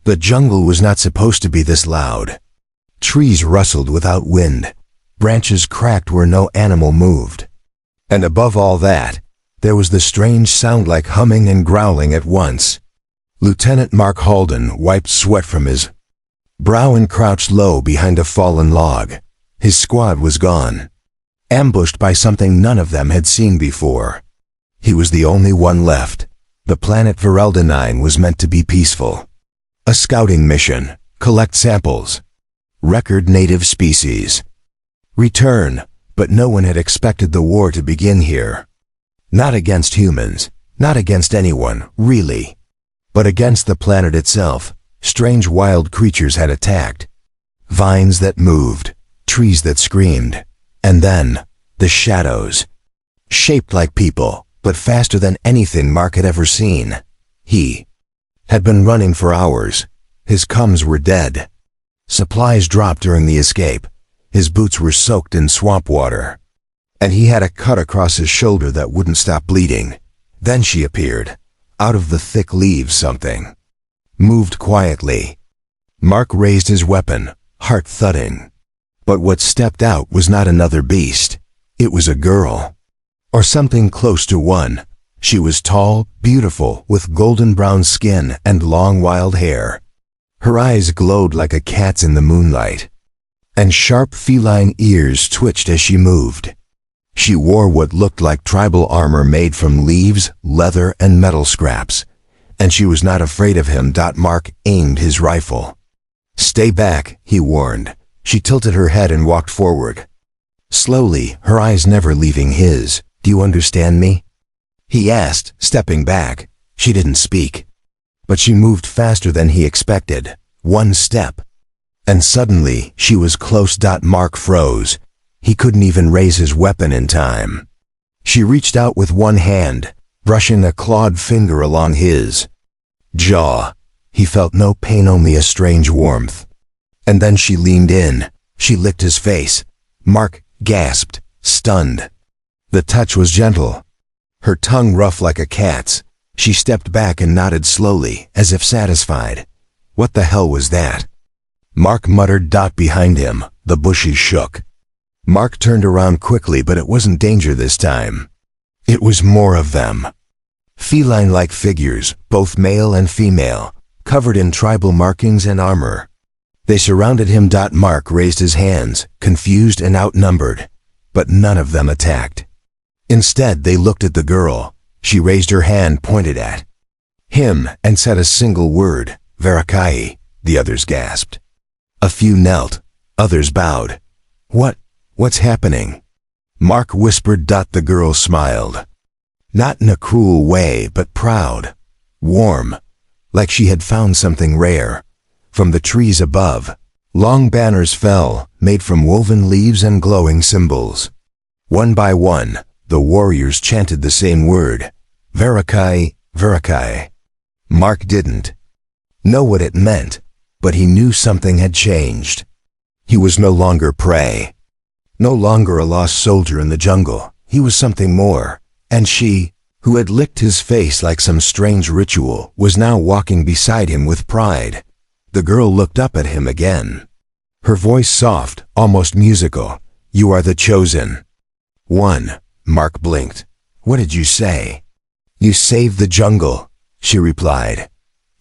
The jungle was not supposed to be this loud. Trees rustled without wind. Branches cracked where no animal moved. And above all that, there was the strange sound like humming and growling at once. Lieutenant Mark Halden wiped sweat from his brow and crouched low behind a fallen log. His squad was gone, ambushed by something none of them had seen before. He was the only one left. The planet Verelda 9 was meant to be peaceful. A scouting mission, collect samples, record native species, return, but no one had expected the war to begin here. Not against humans, not against anyone, really, but against the planet itself. Strange wild creatures had attacked. Vines that moved, trees that screamed, and then, the shadows. Shaped like people, but faster than anything Mark had ever seen. He had been running for hours. His cums were dead. Supplies dropped during the escape. His boots were soaked in swamp water. And he had a cut across his shoulder that wouldn't stop bleeding. Then she appeared. Out of the thick leaves something moved quietly. Mark raised his weapon, heart thudding. But what stepped out was not another beast. It was a girl. Or something close to one. She was tall, beautiful, with golden brown skin and long wild hair. Her eyes glowed like a cat's in the moonlight. And sharp feline ears twitched as she moved. She wore what looked like tribal armor made from leaves, leather, and metal scraps. And she was not afraid of him. Mark aimed his rifle. "Stay back," he warned. She tilted her head and walked forward. Slowly, her eyes never leaving his. "Do you understand me?" he asked, stepping back. She didn't speak. But she moved faster than he expected. One step. And suddenly, she was close. Mark froze. He couldn't even raise his weapon in time. She reached out with one hand, brushing a clawed finger along his jaw. He felt no pain, only a strange warmth. And then she leaned in. She licked his face. Mark gasped, stunned. The touch was gentle. Her tongue rough like a cat's. She stepped back and nodded slowly, as if satisfied. What the hell was that? Mark muttered. Behind him, the bushes shook. Mark turned around quickly, but it wasn't danger this time. It was more of them. Feline-like figures, both male and female, covered in tribal markings and armor. They surrounded him. Mark raised his hands, confused and outnumbered, but none of them attacked. Instead, they looked at the girl. She raised her hand, pointed at him, and said a single word, "Verakai." The others gasped. A few knelt, others bowed. What's happening?" Mark whispered. The girl smiled. Not in a cruel way, but proud, warm, like she had found something rare. From the trees above, long banners fell, made from woven leaves and glowing symbols. One by one, the warriors chanted the same word, "Verakai, Verakai." Mark didn't know what it meant, but he knew something had changed. He was no longer prey, no longer a lost soldier in the jungle. He was something more, and she, who had licked his face like some strange ritual, was now walking beside him with pride. The girl looked up at him again. Her voice soft, almost musical. "You are the chosen one." Mark blinked. "What did you say?" "You saved the jungle," she replied.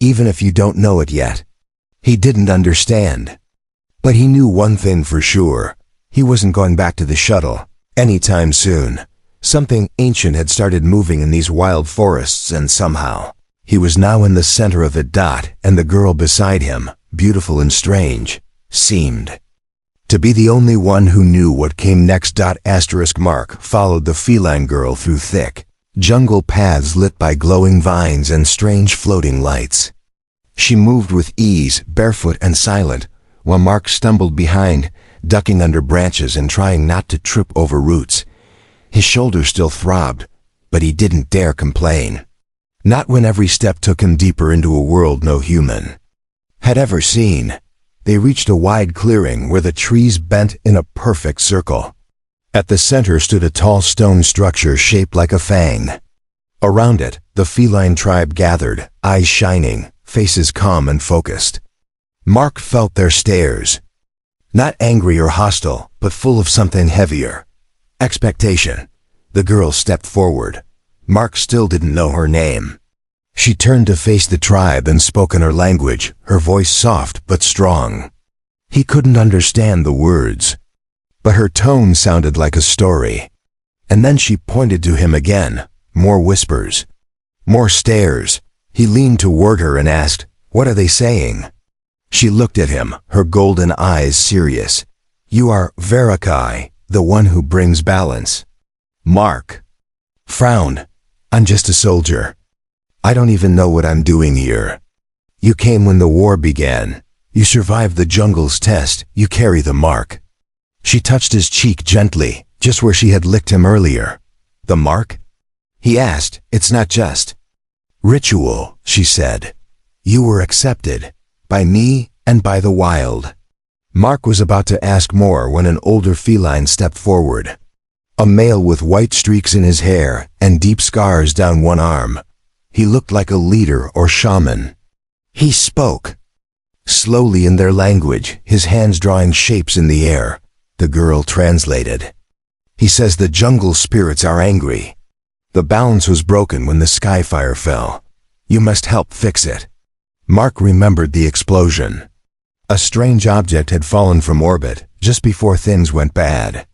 "Even if you don't know it yet." He didn't understand. But he knew one thing for sure. He wasn't going back to the shuttle anytime soon. Something ancient had started moving in these wild forests, and somehow, he was now in the center of it. And the girl beside him, beautiful and strange, seemed to be the only one who knew what came next. Mark followed the feline girl through thick jungle paths lit by glowing vines and strange floating lights. She moved with ease, barefoot and silent, while Mark stumbled behind, ducking under branches and trying not to trip over roots. His shoulders still throbbed, but he didn't dare complain. Not when every step took him deeper into a world no human had ever seen. They reached a wide clearing where the trees bent in a perfect circle. At the center stood a tall stone structure shaped like a fang. Around it, the feline tribe gathered, eyes shining, faces calm and focused. Mark felt their stares. Not angry or hostile, but full of something heavier. Expectation. The girl stepped forward. Mark still didn't know her name. She turned to face the tribe and spoke in her language, her voice soft but strong. He couldn't understand the words, but her tone sounded like a story. And then she pointed to him again, more whispers, more stares. He leaned toward her and asked, "What are they saying?" She looked at him, her golden eyes serious. "You are Verakai, the one who brings balance." Mark frowned. "I'm just a soldier. I don't even know what I'm doing here. You came when the war began. You survived the jungle's test. You carry the mark." She touched his cheek gently, just where she had licked him earlier. "The mark?" he asked. "It's not just ritual," she said. "You were accepted, by me and by the wild." Mark was about to ask more when an older feline stepped forward. A male with white streaks in his hair and deep scars down one arm. He looked like a leader or shaman. He spoke slowly in their language, his hands drawing shapes in the air. The girl translated. "He says the jungle spirits are angry. The balance was broken when the sky fire fell. You must help fix it." Mark remembered the explosion. A strange object had fallen from orbit just before things went bad.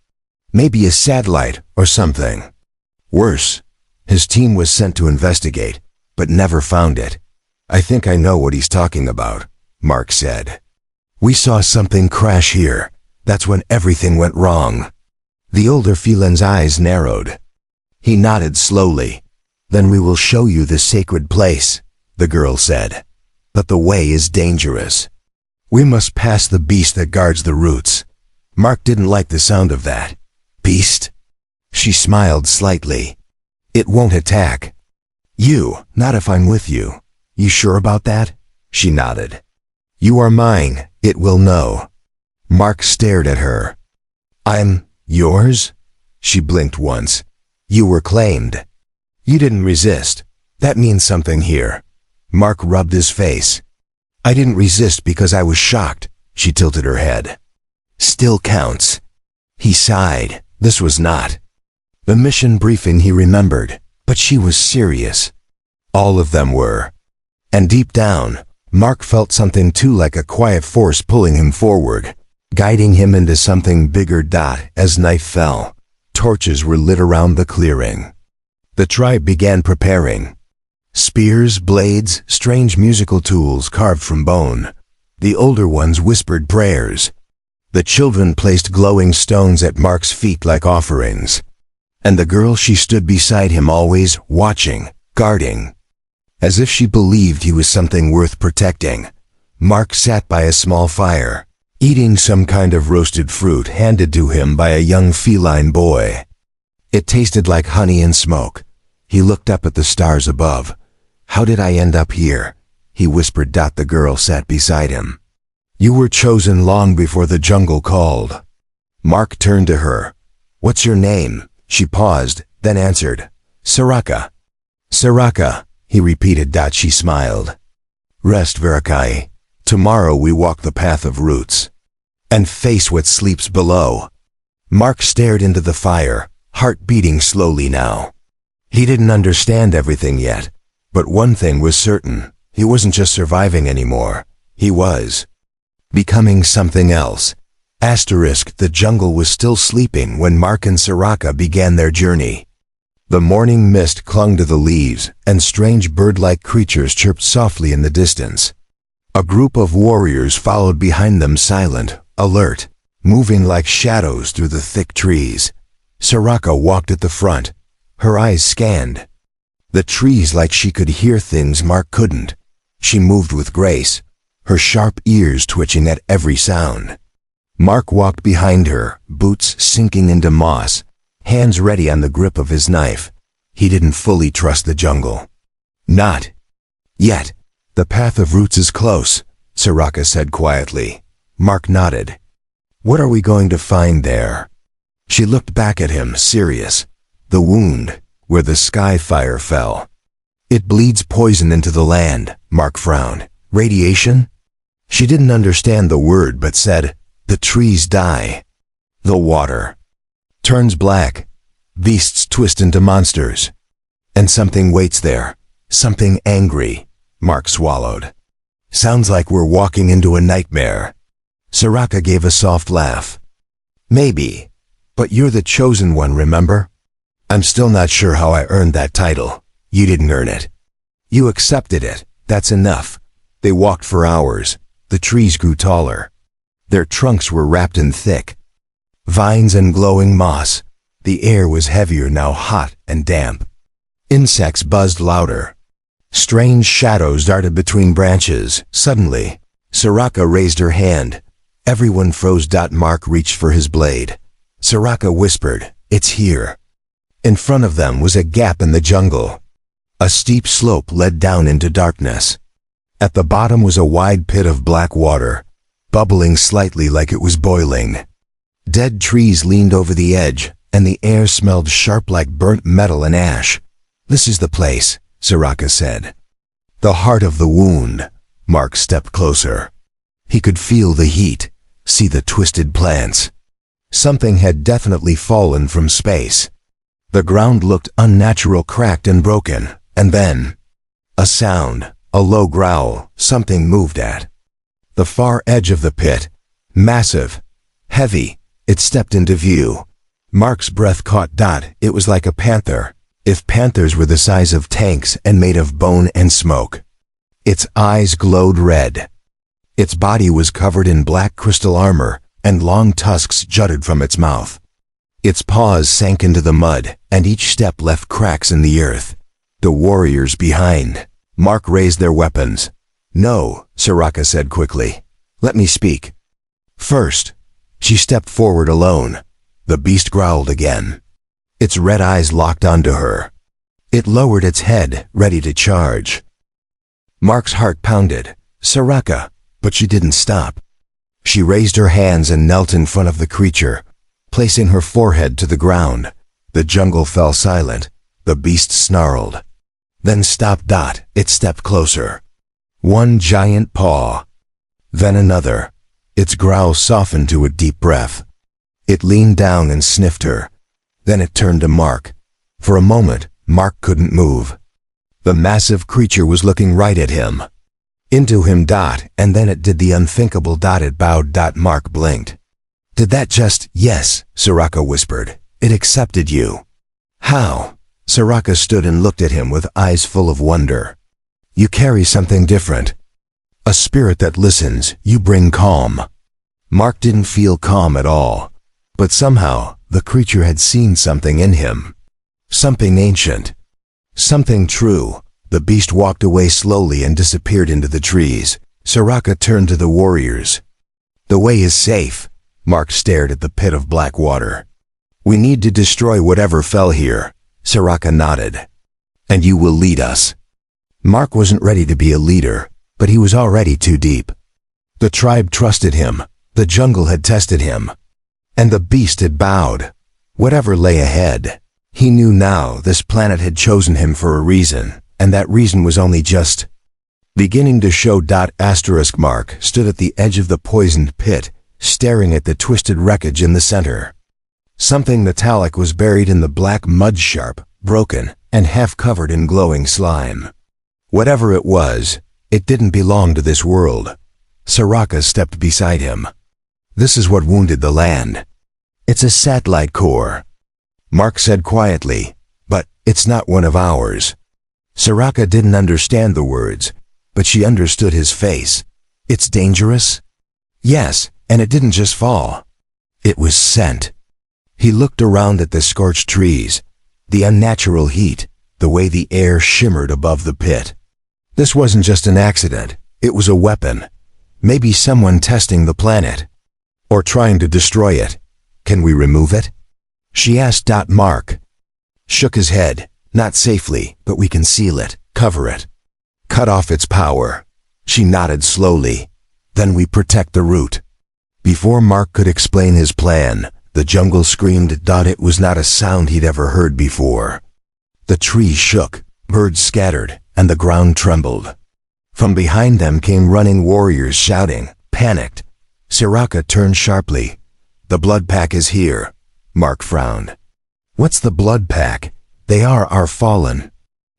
Maybe a satellite or something. Worse, his team was sent to investigate, but never found it. "I think I know what he's talking about," Mark said. "We saw something crash here. That's when everything went wrong." The older feline's eyes narrowed. He nodded slowly. "Then we will show you the sacred place," the girl said. "But the way is dangerous. We must pass the beast that guards the roots." Mark didn't like the sound of that. "Beast?" She smiled slightly. "It won't attack you, not if I'm with you." "You sure about that?" She nodded. "You are mine, it will know." Mark stared at her. "I'm yours?" She blinked once. "You were claimed. You didn't resist. That means something here." Mark rubbed his face. "I didn't resist because I was shocked." She tilted her head. "Still counts." He sighed. This was not the mission briefing he remembered, but she was serious. All of them were. And deep down, Mark felt something too, like a quiet force pulling him forward, guiding him into something bigger. As night fell, torches were lit around the clearing. The tribe began preparing. Spears, blades, strange musical tools carved from bone. The older ones whispered prayers. The children placed glowing stones at Mark's feet like offerings. And the girl, she stood beside him, always watching, guarding, as if she believed he was something worth protecting. Mark sat by a small fire, eating some kind of roasted fruit handed to him by a young feline boy. It tasted like honey and smoke. He looked up at the stars above. "How did I end up here?" he whispered. The girl sat beside him. "You were chosen long before the jungle called." Mark turned to her. "What's your name?" She paused, then answered, "Saraka." "Saraka," he repeated. She smiled. "Rest, Verakai. Tomorrow we walk the path of roots and face what sleeps below." Mark stared into the fire, heart beating slowly now. He didn't understand everything yet, but one thing was certain. He wasn't just surviving anymore. He was becoming something else. The jungle was still sleeping when Mark and Saraka began their journey. The morning mist clung to the leaves, and strange bird-like creatures chirped softly in the distance. A group of warriors followed behind them, silent, alert, moving like shadows through the thick trees. Saraka walked at the front. Her eyes scanned the trees like she could hear things Mark couldn't. She moved with grace, her sharp ears twitching at every sound. Mark walked behind her, boots sinking into moss, hands ready on the grip of his knife. He didn't fully trust the jungle. "Not yet. The path of roots is close," Saraka said quietly. Mark nodded. "What are we going to find there?" She looked back at him, serious. "The wound, where the sky fire fell. It bleeds poison into the land," Mark frowned. Radiation? She didn't understand the word but said, the trees die. The water turns black. Beasts twist into monsters. And something waits there. Something angry. Mark swallowed. Sounds like we're walking into a nightmare. Soraka gave a soft laugh. Maybe. But you're the chosen one, remember? I'm still not sure how I earned that title. You didn't earn it. You accepted it. That's enough. They walked for hours. The trees grew taller. Their trunks were wrapped in thick vines and glowing moss. The air was heavier now, hot and damp. Insects buzzed louder. Strange shadows darted between branches. Suddenly, Soraka raised her hand. Everyone froze. Mark reached for his blade. Soraka whispered, "It's here." In front of them was a gap in the jungle. A steep slope led down into darkness. At the bottom was a wide pit of black water, bubbling slightly like it was boiling. Dead trees leaned over the edge, and the air smelled sharp like burnt metal and ash. "This is the place," Soraka said. "The heart of the wound." Mark stepped closer. He could feel the heat, see the twisted plants. Something had definitely fallen from space. The ground looked unnatural, cracked and broken, and then a sound, a low growl. Something moved at the far edge of the pit. Massive, heavy, it stepped into view. Mark's breath caught. It was like a panther, if panthers were the size of tanks and made of bone and smoke. Its eyes glowed red. Its body was covered in black crystal armor, and long tusks jutted from its mouth. Its paws sank into the mud, and each step left cracks in the earth. The warriors behind. Mark raised their weapons. "No," Soraka said quickly. "Let me speak." First, she stepped forward alone. The beast growled again. Its red eyes locked onto her. It lowered its head, ready to charge. Mark's heart pounded. Soraka, but she didn't stop. She raised her hands and knelt in front of the creature, placing her forehead to the ground. The jungle fell silent. The beast snarled, then stopped. It stepped closer. One giant paw, then another. Its growl softened to a deep breath. It leaned down and sniffed her. Then it turned to Mark. For a moment, Mark couldn't move. The massive creature was looking right at him. Into him. And then it did the unthinkable. It bowed. Mark blinked. "Did that just—" "Yes," Soraka whispered. "It accepted you." "How?" Soraka stood and looked at him with eyes full of wonder. "You carry something different. A spirit that listens. You bring calm." Mark didn't feel calm at all. But somehow, the creature had seen something in him. Something ancient. Something true. The beast walked away slowly and disappeared into the trees. Soraka turned to the warriors. "The way is safe." Mark stared at the pit of black water. "We need to destroy whatever fell here." Soraka nodded. "And you will lead us." Mark wasn't ready to be a leader, but he was already too deep. The tribe trusted him. The jungle had tested him. And the beast had bowed. Whatever lay ahead, he knew now this planet had chosen him for a reason, and that reason was only just beginning to show. Mark stood at the edge of the poisoned pit, staring at the twisted wreckage in the center. Something metallic was buried in the black mud, sharp, broken, and half covered in glowing slime. Whatever it was, it didn't belong to this world. Soraka stepped beside him. "This is what wounded the land. It's a satellite core," Mark said quietly, "but it's not one of ours." Soraka didn't understand the words, but she understood his face. "It's dangerous?" "Yes, and it didn't just fall. It was sent." He looked around at the scorched trees, the unnatural heat, the way the air shimmered above the pit. This wasn't just an accident. It was a weapon. Maybe someone testing the planet. Or trying to destroy it. "Can we remove it?" she asked. Mark shook his head. "Not safely, but we can seal it, cover it, cut off its power." She nodded slowly. "Then we protect the root." Before Mark could explain his plan, the jungle screamed. It was not a sound he'd ever heard before. The trees shook, birds scattered, and the ground trembled. From behind them came running warriors shouting, panicked. Soraka turned sharply. "The blood pack is here." Mark frowned. "What's the blood pack?" "They are our fallen.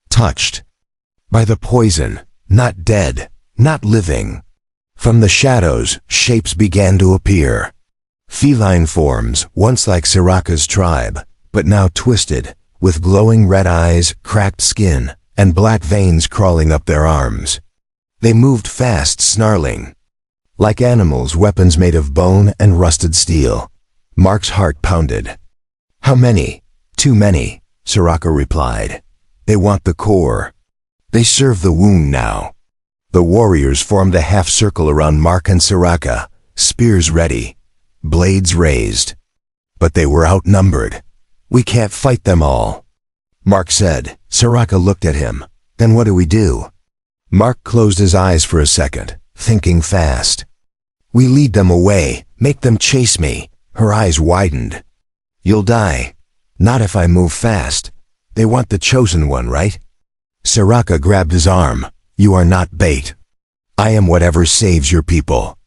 Touched by the poison, not dead, not living." From the shadows, shapes began to appear. Feline forms, once like Soraka's tribe, but now twisted, with glowing red eyes, cracked skin, and black veins crawling up their arms. They moved fast, snarling. Like animals, weapons made of bone and rusted steel. Mark's heart pounded. "How many?" "Too many," Soraka replied. "They want the core. They serve the wound now." The warriors formed a half-circle around Mark and Soraka, spears ready, blades raised. But they were outnumbered. "We can't fight them all," Mark said. Soraka looked at him. "Then what do we do?" Mark closed his eyes for a second, thinking fast. "We lead them away, make them chase me." Her eyes widened. "You'll die." "Not if I move fast. They want the chosen one, right?" Soraka grabbed his arm. "You are not bait. I am whatever saves your people."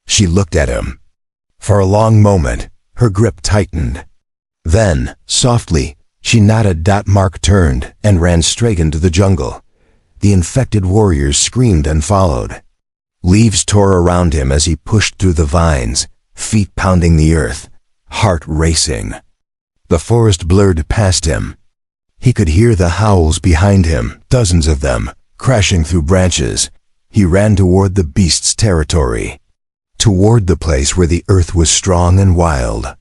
She looked at him. For a long moment, her grip tightened. Then, softly, she nodded. Mark turned and ran straight into the jungle. The infected warriors screamed and followed. Leaves tore around him as he pushed through the vines, feet pounding the earth, heart racing. The forest blurred past him. He could hear the howls behind him, dozens of them, crashing through branches. He ran toward the beast's territory, toward the place where the earth was strong and wild.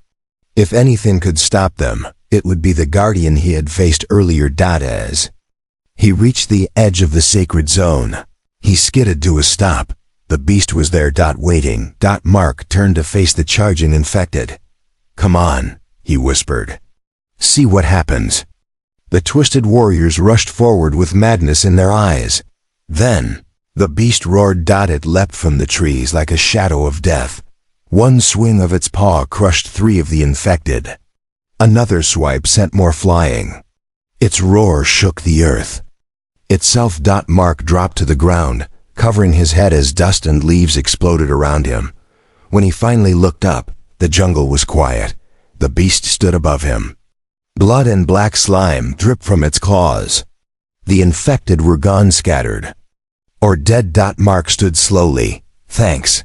If anything could stop them, it would be the guardian he had faced earlier. As he reached the edge of the sacred zone, he skidded to a stop. The beast was there, waiting. Mark turned to face the charging infected. "Come on," he whispered. "See what happens." The twisted warriors rushed forward with madness in their eyes. Then, the beast roared. It leapt from the trees like a shadow of death. One swing of its paw crushed 3 of the infected. Another swipe sent more flying. Its roar shook the earth itself. Mark dropped to the ground, covering his head as dust and leaves exploded around him. When he finally looked up, the jungle was quiet. The beast stood above him. Blood and black slime dripped from its claws. The infected were gone, scattered. Or dead. Mark stood slowly. "Thanks."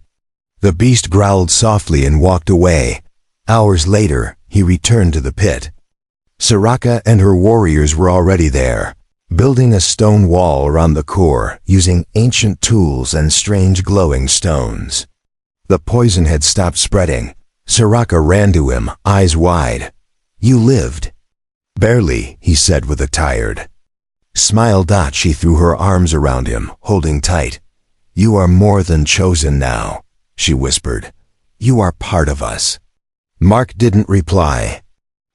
The beast growled softly and walked away. Hours later, he returned to the pit. Soraka and her warriors were already there, building a stone wall around the core, using ancient tools and strange glowing stones. The poison had stopped spreading. Soraka ran to him, eyes wide. "You lived." "Barely," he said with a tired smile. She threw her arms around him, holding tight. "You are more than chosen now," she whispered. "You are part of us." Mark didn't reply.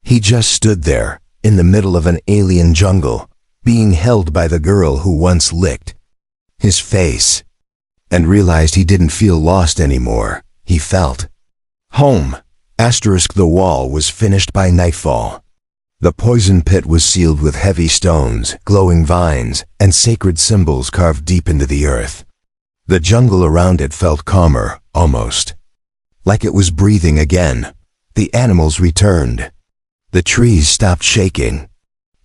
He just stood there, in the middle of an alien jungle, being held by the girl who once licked his face, and realized he didn't feel lost anymore. He felt home. The wall was finished by nightfall. The poison pit was sealed with heavy stones, glowing vines, and sacred symbols carved deep into the earth. The jungle around it felt calmer, almost like it was breathing again. The animals returned. The trees stopped shaking.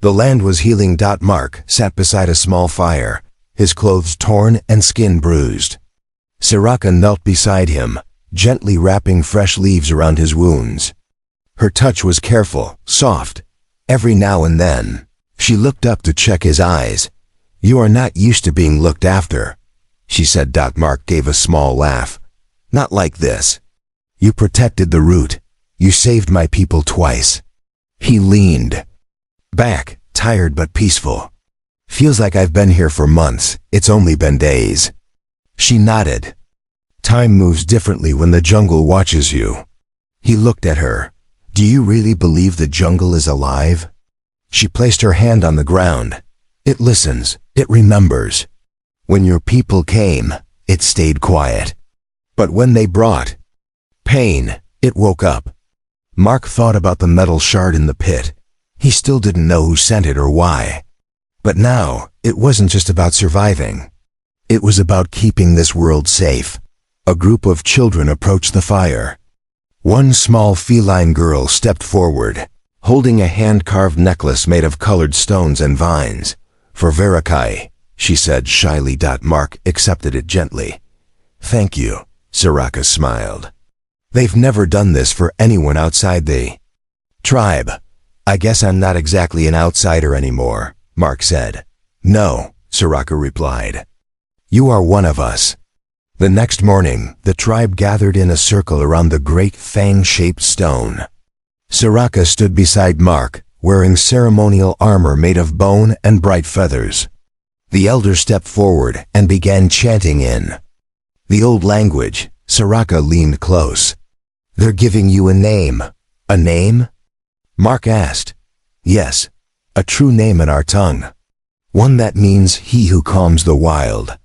The land was healing. Mark sat beside a small fire, his clothes torn and skin bruised. Soraka knelt beside him, gently wrapping fresh leaves around his wounds. Her touch was careful, soft. Every now and then, she looked up to check his eyes. "You are not used to being looked after," she said. Mark gave a small laugh. "Not like this. You protected the root. You saved my people twice." He leaned back, tired but peaceful. "Feels like I've been here for months. It's only been days." She nodded. "Time moves differently when the jungle watches you." He looked at her. "Do you really believe the jungle is alive?" She placed her hand on the ground. "It listens. It remembers. When your people came, it stayed quiet. But when they brought pain, it woke up." Mark thought about the metal shard in the pit. He still didn't know who sent it or why. But now, it wasn't just about surviving. It was about keeping this world safe. A group of children approached the fire. One small feline girl stepped forward, holding a hand-carved necklace made of colored stones and vines. "For Verakai," she said shyly. Mark accepted it gently. "Thank you," Soraka smiled. "They've never done this for anyone outside the tribe." "I guess I'm not exactly an outsider anymore," Mark said. "No," Soraka replied. "You are one of us." The next morning, the tribe gathered in a circle around the great fang-shaped stone. Soraka stood beside Mark, wearing ceremonial armor made of bone and bright feathers. The elder stepped forward and began chanting in the old language. Soraka leaned close. "They're giving you a name." "A name?" Mark asked. "Yes, a true name in our tongue. One that means he who calms the wild."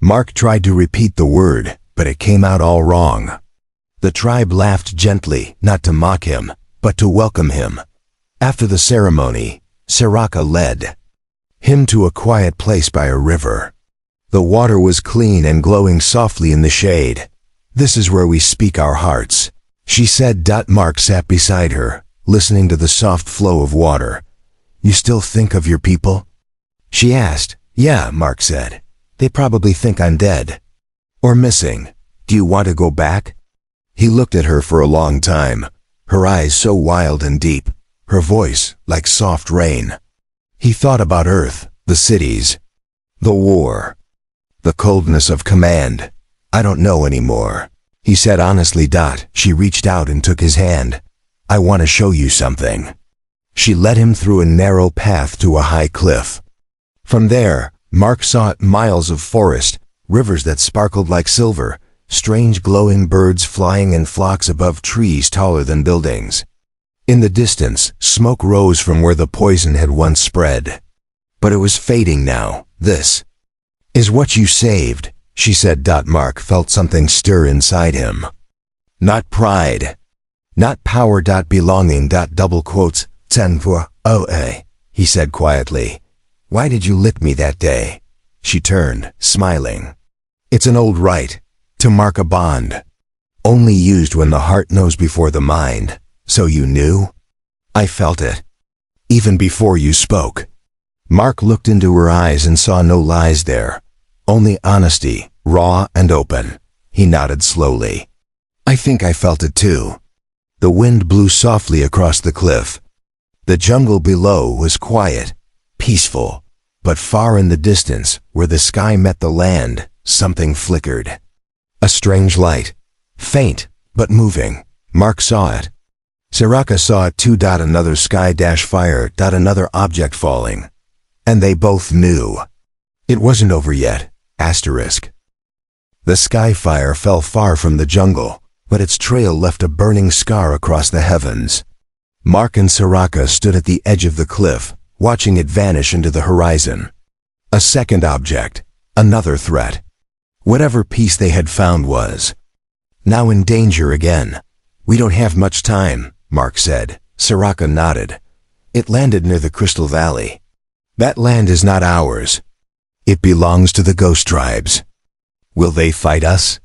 Mark tried to repeat the word, but it came out all wrong. The tribe laughed gently, not to mock him, but to welcome him. After the ceremony, Soraka led him to a quiet place by a river. The water was clean and glowing softly in the shade. "This is where we speak our hearts," she said. Mark sat beside her, listening to the soft flow of water. "You still think of your people?" she asked. "Yeah," Mark said. "They probably think I'm dead. Or missing. Do you want to go back?" He looked at her for a long time, her eyes so wild and deep, her voice like soft rain. He thought about Earth, the cities, the war, the coldness of command. "I don't know anymore," he said honestly. She reached out and took his hand. "I want to show you something." She led him through a narrow path to a high cliff. From there, Mark saw miles of forest, rivers that sparkled like silver, strange glowing birds flying in flocks above trees taller than buildings. In the distance, smoke rose from where the poison had once spread. But it was fading now. "This is what you saved," she said. Mark felt something stir inside him. Not pride, not power. Belonging. Double quotes. "Tenpua oa," he said quietly. "Why did you lick me that day?" She turned, smiling. "It's an old rite, to mark a bond. Only used when the heart knows before the mind. So you knew?" "I felt it. Even before you spoke." Mark looked into her eyes and saw no lies there. Only honesty, raw and open. He nodded slowly. "I think I felt it too." The wind blew softly across the cliff. The jungle below was quiet, peaceful, but far in the distance, where the sky met the land, something flickered. A strange light. Faint, but moving. Mark saw it. Soraka saw it too. Another sky-fire. Another object falling. And they both knew. It wasn't over yet. Asterisk. The sky fire fell far from the jungle, but its trail left a burning scar across the heavens. Mark and Soraka stood at the edge of the cliff, watching it vanish into the horizon. A second object. Another threat. Whatever piece they had found was now in danger again. "We don't have much time," Mark said. Soraka nodded. "It landed near the Crystal Valley. That land is not ours. It belongs to the ghost tribes. Will they fight us?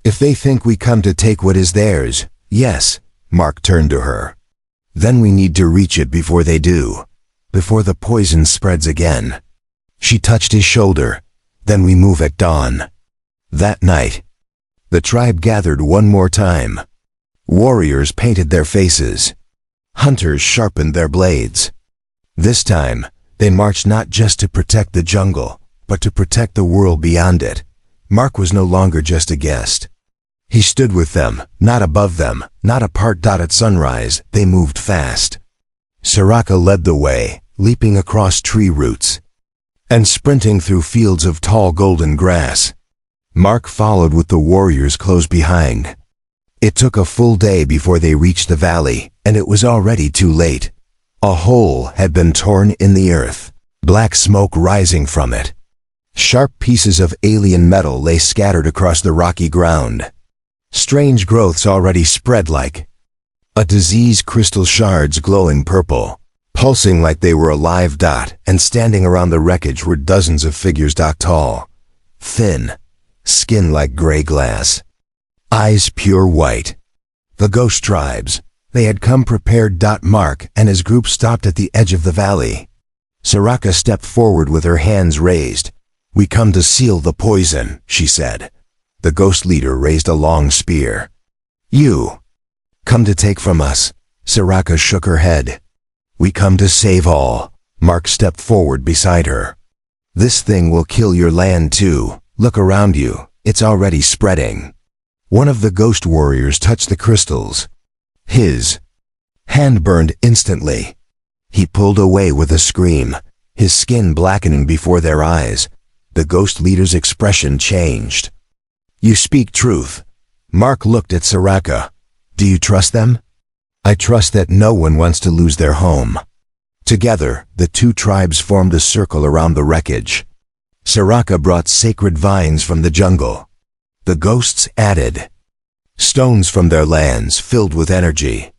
If they think we come to take what is theirs, yes." Mark turned to her. "Then we need to reach it before they do. Before the poison spreads again." She touched his shoulder. "Then we move at dawn." That night, the tribe gathered one more time. Warriors painted their faces. Hunters sharpened their blades. This time, they marched not just to protect the jungle, but to protect the world beyond it. Mark was no longer just a guest. He stood with them, not above them, not apart. At sunrise, they moved fast. Soraka led the way, leaping across tree roots and sprinting through fields of tall golden grass. Mark followed with the warriors close behind. It took a full day before they reached the valley, and it was already too late. A hole had been torn in the earth, black smoke rising from it. Sharp pieces of alien metal lay scattered across the rocky ground. Strange growths already spread like a disease, crystal shards glowing purple, pulsing like they were alive. And standing around the wreckage were dozens of figures tall. thin, skin like gray glass, eyes pure white. The ghost tribes. They had come prepared. Mark and his group stopped at the edge of the valley. Soraka stepped forward with her hands raised. "We come to seal the poison," she said. The ghost leader raised a long spear. "You come to take from us." Soraka shook her head. "We come to save all." Mark stepped forward beside her. "This thing will kill your land too. Look around you. It's already spreading." One of the ghost warriors touched the crystals. His hand burned instantly. He pulled away with a scream, his skin blackening before their eyes. The ghost leader's expression changed. "You speak truth." Mark looked at Soraka. "Do you trust them?" "I trust that no one wants to lose their home." Together, the two tribes formed a circle around the wreckage. Soraka brought sacred vines from the jungle. The ghosts added stones from their lands filled with energy.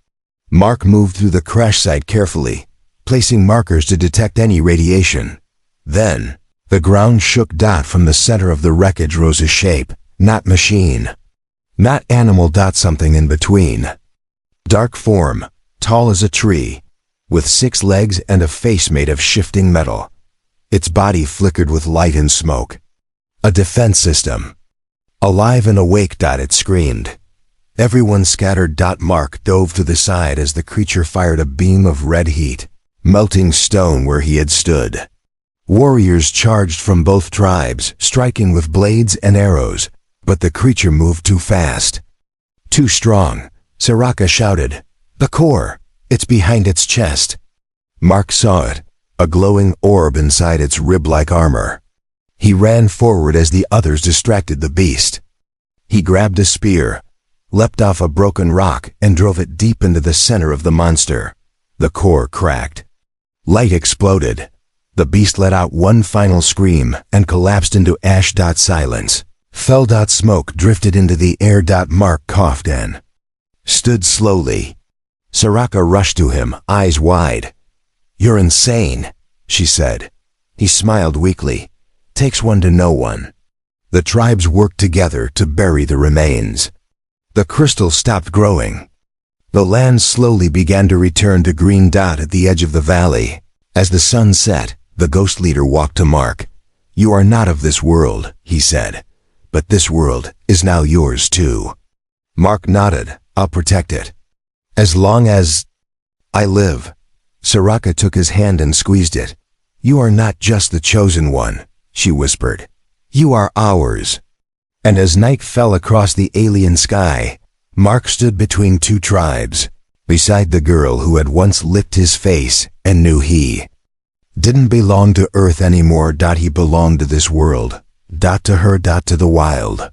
Mark moved through the crash site carefully, placing markers to detect any radiation. Then, the ground shook. From the center of the wreckage rose a shape, not machine, not animal. Something in between. Dark form, tall as a tree, with 6 legs and a face made of shifting metal. Its body flickered with light and smoke. A defense system. Alive and awake. It screamed. Everyone scattered. Mark dove to the side as the creature fired a beam of red heat, melting stone where he had stood. Warriors charged from both tribes, striking with blades and arrows, but the creature moved too fast. "Too strong," Soraka shouted. "The core! It's behind its chest." Mark saw it, a glowing orb inside its rib-like armor. He ran forward as the others distracted the beast. He grabbed a spear, leapt off a broken rock, and drove it deep into the center of the monster. The core cracked. Light exploded. The beast let out one final scream and collapsed into ash. Silence fell. Smoke drifted into the air. Mark coughed and stood slowly. Soraka rushed to him, eyes wide. "You're insane," she said. He smiled weakly. "Takes one to know one." The tribes worked together to bury the remains. The crystal stopped growing. The land slowly began to return to green. At the edge of the valley, as the sun set, the ghost leader walked to Mark. "You are not of this world," he said, "but this world is now yours too." Mark nodded. "I'll protect it. As long as I live." Soraka took his hand and squeezed it. "You are not just the chosen one," she whispered. "You are ours." And as night fell across the alien sky, Mark stood between two tribes, beside the girl who had once licked his face and knew he didn't belong to Earth anymore. He belonged to this world. To her. To the wild.